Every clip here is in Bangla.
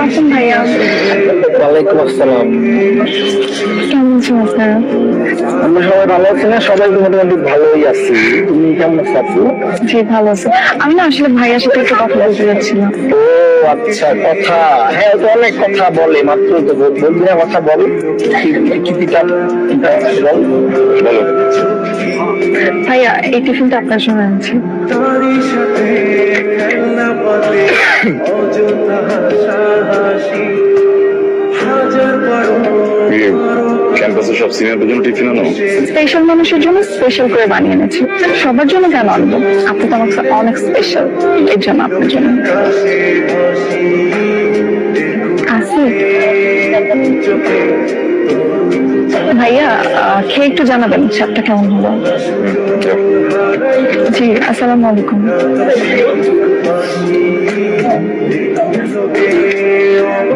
আসুন ভাইয়া। ওয়ালাইকুম আসসালাম। কেমন আছেন আপনারা? আমরা সবাই ভালো আছি না? সবাই তো মোটামুটি ভালোই আছি। তুমি কেমন আছো আপু? জি ভালো আছে। আমি না আসলে ভাইয়ার সাথে একটু কথা বলতে যাচ্ছিলাম। ও আচ্ছা, কথা। হ্যাঁ, তো অনেক কথা বলে, মাত্র তো বলবি না, কথা বল। কি পিতা বল, বলো। ভাইয়া এই টিফিনটা আপনার জন্য আনছি। ক্যাম্পাসে সব সিনিয়রদের জন্য টিফিন আনো? স্পেশাল মানুষের জন্য স্পেশাল করে বানিয়ে এনেছি। সবার জন্য কেন আনবো? আপনি তো আমার কাছে অনেক স্পেশাল, এর জন্য আপনার জন্য। আসি ভাইয়া, খেয়ে একটু জানাবেন স্বাদটা কেমন হলো। জি, আসসালামু আলাইকুম।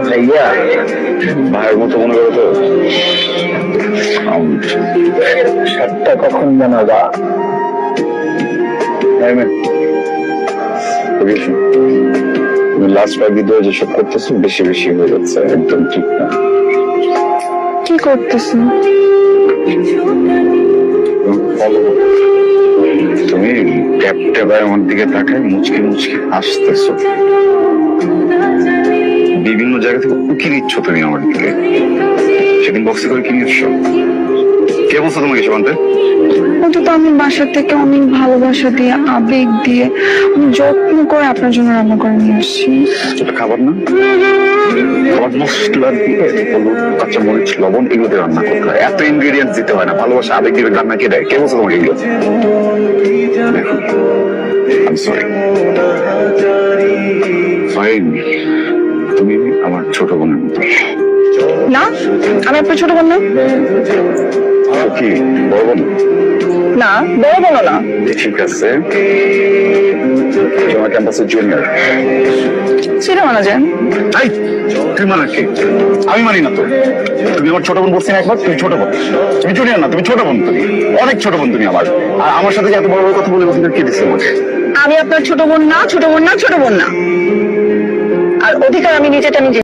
ভাইয়া, ভাইয়ের মতো মনে করো তো? সাতটা কখন জানাবা? তুমি লাস্ট কয়েকদিন ধরে যেসব করতেছো বেশি বেশি হয়ে যাচ্ছে, একদম ঠিক না। কি করতেছেন? তুমি ট্যাপ ট্যাপায় আমার দিকে তাকায় মুচকি মুচকি হাসতেছো, বিভিন্ন জায়গা থেকে উকি নিচ্ছ তুমি আমার দিকে। সেদিন বক্সে করে কি নিচ্ছ? কে বলছো তোমাকে এসব আনতে? অন্তত আমি বাসা থেকে অনেক ভালোবাসা দিয়ে, আবেগ দিয়ে, আমি যত্ন করে আপনার জন্য রান্না করে নিয়ে আসছি। এটা খাবার না, খাবার মশলা দিয়ে হলুদ, কাঁচা মরিচ, লবণ এগুলো দিয়ে রান্না করতে হয়। এত ইনগ্রেডিয়েন্টস দিতে হয় না। ভালোবাসা আবেগ দিয়ে রান্না কে দেয়? কে বলছো তোমাকে এগুলো? I'm sorry. Fine. তুমি আমার ছোট বোনের মতো। না, আমি আপনার ছোট বোন না। কি বড় বোন? না, বড় বোন না। ঠিক আছে, তোমার ক্যাম্পাসের জুনিয়র। সেটা মানা যায়। এই, তুই মানে কি? আমি মানি না তো। তুমি আমার ছোট বোন বলছি না একবার? তুমি ছোট বোন, তুমি জুনিয়র না, তুমি ছোট বোন। তুমি অনেক ছোট বোন তুমি আমার। আর আমার সাথে যে এত বড় বড় কথা বলে বলতে কে দিচ্ছে আমাকে? আমি আপনার ছোট বোন না, ছোট বোন না, ছোট বোন না। আর অধিকার আমি নিজেটা নিজে